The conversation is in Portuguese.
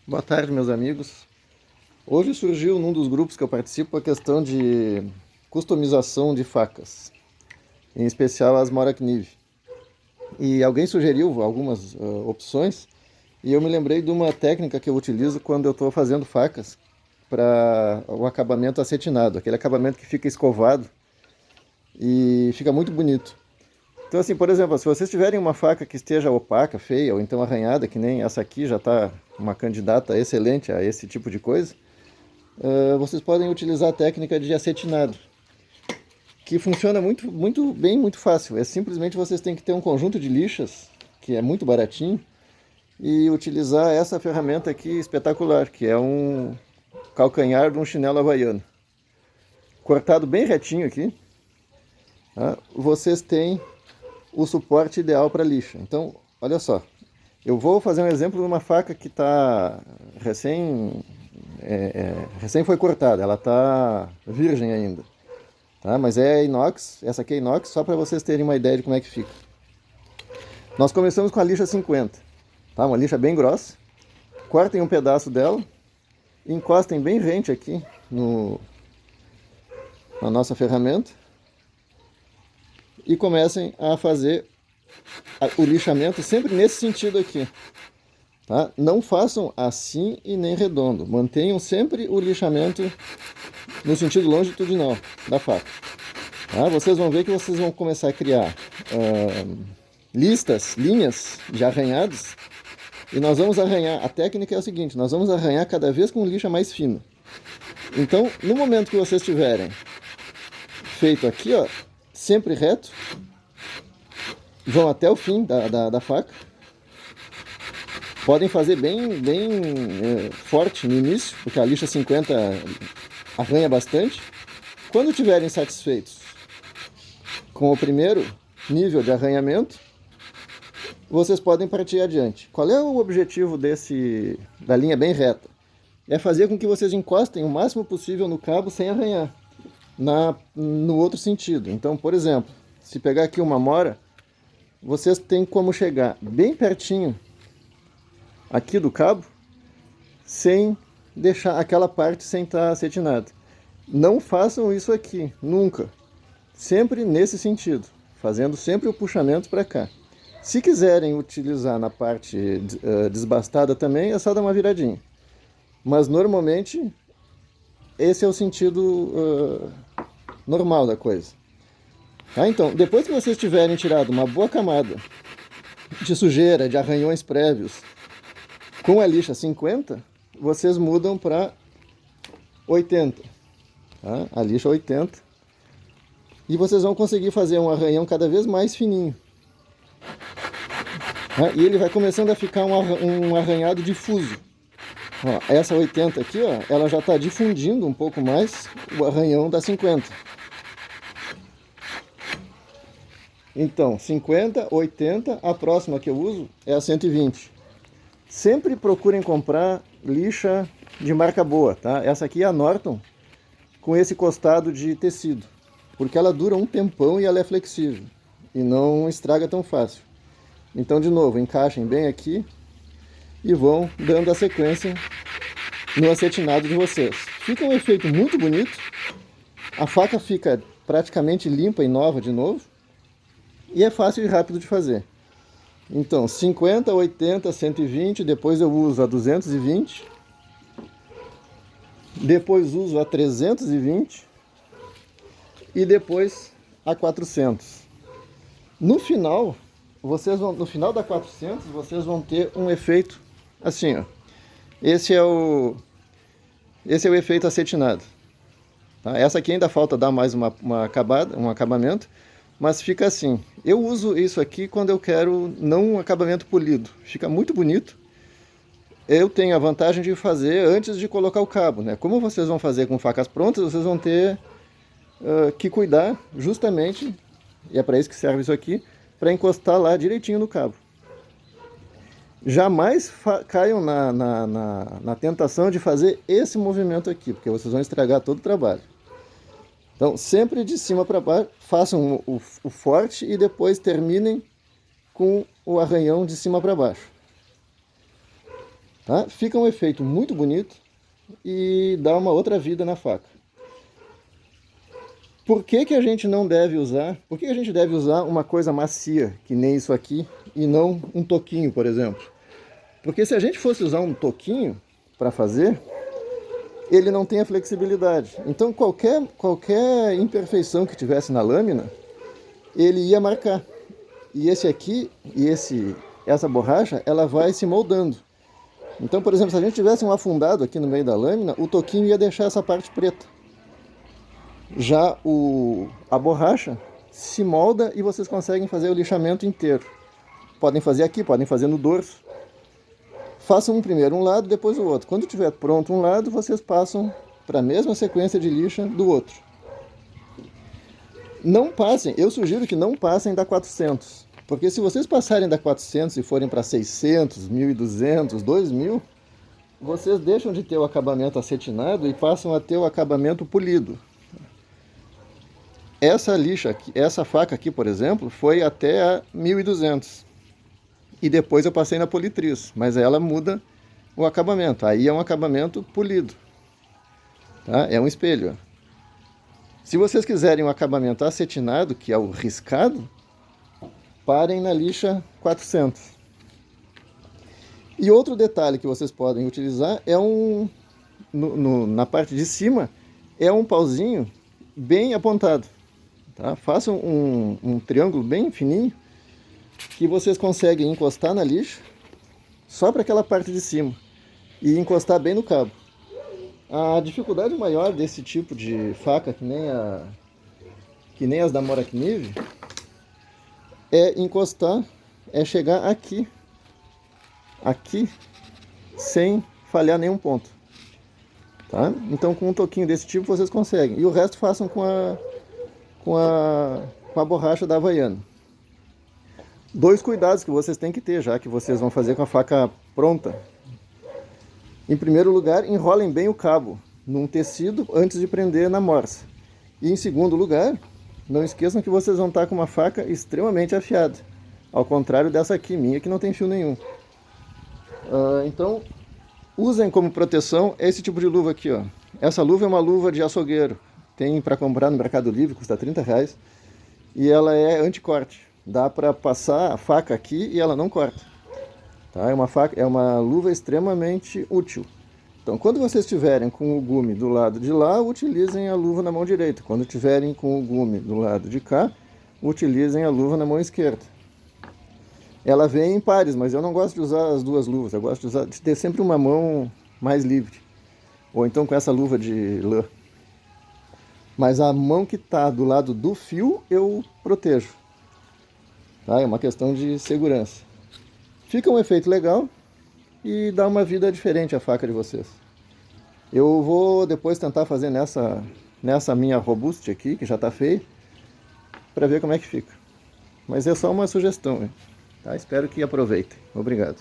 Boa tarde, meus amigos. Hoje surgiu num dos grupos que eu participo a questão de customização de facas, em especial as Morakniv. E alguém sugeriu algumas opções e eu me lembrei de uma técnica que eu utilizo quando eu estou fazendo facas para o acabamento acetinado, aquele acabamento que fica escovado e fica muito bonito. Então, assim, por exemplo, se vocês tiverem uma faca que esteja opaca, feia ou então arranhada, que nem essa aqui já está uma candidata excelente a esse tipo de coisa, vocês podem utilizar a técnica de acetinado, que funciona muito bem, muito fácil. É simplesmente vocês têm que ter um conjunto de lixas, que é muito baratinho, e utilizar essa ferramenta aqui espetacular, que é um calcanhar de um chinelo havaiano. Cortado bem retinho aqui, tá? Vocês têm o suporte ideal para lixa. Então, olha só, eu vou fazer um exemplo de uma faca que está recém foi cortada, ela está virgem ainda, tá? Mas é inox, essa aqui é inox, só para vocês terem uma ideia de como é que fica. Nós começamos com a lixa 50, tá? Uma lixa bem grossa. Cortem um pedaço dela, encostem bem rente aqui na nossa ferramenta e comecem a fazer o lixamento sempre nesse sentido aqui. Tá? Não façam assim e nem redondo. Mantenham sempre o lixamento no sentido longitudinal da faca. Tá? Vocês vão ver que vocês vão começar a criar linhas de arranhados. E nós vamos arranhar, a técnica é o seguinte, nós vamos arranhar cada vez com lixa mais fina. Então, no momento que vocês tiverem feito aqui, ó, sempre reto, vão até o fim da faca. Podem fazer bem forte no início, porque a lixa 50 arranha bastante. Quando estiverem satisfeitos com o primeiro nível de arranhamento, vocês podem partir adiante. Qual é o objetivo da linha bem reta? É fazer com que vocês encostem o máximo possível no cabo sem arranhar no outro sentido. Então, por exemplo, se pegar aqui uma mora, vocês têm como chegar bem pertinho aqui do cabo, sem deixar aquela parte sem estar acetinada. Não façam isso aqui, nunca. Sempre nesse sentido, fazendo sempre o puxamento para cá. Se quiserem utilizar na parte desbastada também, é só dar uma viradinha. Mas normalmente, esse é o sentido normal da coisa. Tá? Então, depois que vocês tiverem tirado uma boa camada de sujeira, de arranhões prévios, com a lixa 50, vocês mudam para 80. Tá? A lixa 80. E vocês vão conseguir fazer um arranhão cada vez mais fininho. Tá? E ele vai começando a ficar um arranhado difuso. Ó, essa 80 aqui, ó, ela já está difundindo um pouco mais o arranhão da 50. Então, 50, 80, a próxima que eu uso é a 120. Sempre procurem comprar lixa de marca boa, tá? Essa aqui é a Norton, com esse costado de tecido, porque ela dura um tempão e ela é flexível, e não estraga tão fácil. Então, de novo, encaixem bem aqui e vão dando a sequência no acetinado de vocês. Fica um efeito muito bonito, a faca fica praticamente limpa e nova de novo, e é fácil e rápido de fazer. Então, 50, 80, 120, depois eu uso a 220, depois uso a 320 e depois a 400. No final, no final da 400, vocês vão ter um efeito assim, ó. Esse é o efeito acetinado. Tá? Essa aqui ainda falta dar mais um acabamento, mas fica assim. Eu uso isso aqui quando eu quero não um acabamento polido. Fica muito bonito. Eu tenho a vantagem de fazer antes de colocar o cabo, né? Como vocês vão fazer com facas prontas, vocês vão ter que cuidar justamente, e é para isso que serve isso aqui, para encostar lá direitinho no cabo. Jamais caiam na tentação de fazer esse movimento aqui, porque vocês vão estragar todo o trabalho. Então, sempre de cima para baixo, façam o forte e depois terminem com o arranhão de cima para baixo. tá? Fica um efeito muito bonito e dá uma outra vida na faca. Por que que a gente não deve usar? Por que a gente deve usar uma coisa macia, que nem isso aqui, e não um toquinho, por exemplo? Porque se a gente fosse usar um toquinho para fazer, ele não tem a flexibilidade. Então qualquer imperfeição que tivesse na lâmina, ele ia marcar. E esse aqui, essa borracha, ela vai se moldando. Então, por exemplo, se a gente tivesse um afundado aqui no meio da lâmina, o toquinho ia deixar essa parte preta. Já a borracha se molda e vocês conseguem fazer o lixamento inteiro. Podem fazer aqui, podem fazer no dorso. Façam primeiro um lado, depois o outro. Quando tiver pronto um lado, vocês passam para a mesma sequência de lixa do outro. Não passem, eu sugiro que não passem da 400. Porque se vocês passarem da 400 e forem para 600, 1.200, 2.000, vocês deixam de ter o acabamento acetinado e passam a ter o acabamento polido. Essa lixa aqui, essa faca aqui, por exemplo, foi até a 1.200. E depois eu passei na politriz, mas ela muda o acabamento. Aí é um acabamento polido. Tá? É um espelho. Se vocês quiserem um acabamento acetinado, que é o riscado, parem na lixa 400. E outro detalhe que vocês podem utilizar é na parte de cima, é um pauzinho bem apontado. Tá? Façam um triângulo bem fininho, que vocês conseguem encostar na lixa, só para aquela parte de cima, e encostar bem no cabo. A dificuldade maior desse tipo de faca, que nem as da Morakniv, é encostar, é chegar aqui, sem falhar nenhum ponto. Tá? Então com um toquinho desse tipo vocês conseguem. E o resto façam com a borracha da Havaiana. Dois cuidados que vocês têm que ter, já que vocês vão fazer com a faca pronta. Em primeiro lugar, enrolem bem o cabo num tecido antes de prender na morsa. E em segundo lugar, não esqueçam que vocês vão estar com uma faca extremamente afiada. Ao contrário dessa aqui, minha, que não tem fio nenhum. Então, usem como proteção esse tipo de luva aqui, ó. Essa luva é uma luva de açougueiro. Tem para comprar no Mercado Livre, custa R$30. E ela é anti-corte. Dá para passar a faca aqui e ela não corta. Tá? É uma luva extremamente útil. Então, quando vocês estiverem com o gume do lado de lá, utilizem a luva na mão direita. Quando estiverem com o gume do lado de cá, utilizem a luva na mão esquerda. Ela vem em pares, mas eu não gosto de usar as duas luvas. Eu gosto de ter sempre uma mão mais livre. Ou então com essa luva de lã. Mas a mão que está do lado do fio, eu protejo. Tá? É uma questão de segurança. Fica um efeito legal e dá uma vida diferente à faca de vocês. Eu vou depois tentar fazer nessa minha Robust aqui, que já está feia, para ver como é que fica. Mas é só uma sugestão, tá? Espero que aproveitem. Obrigado.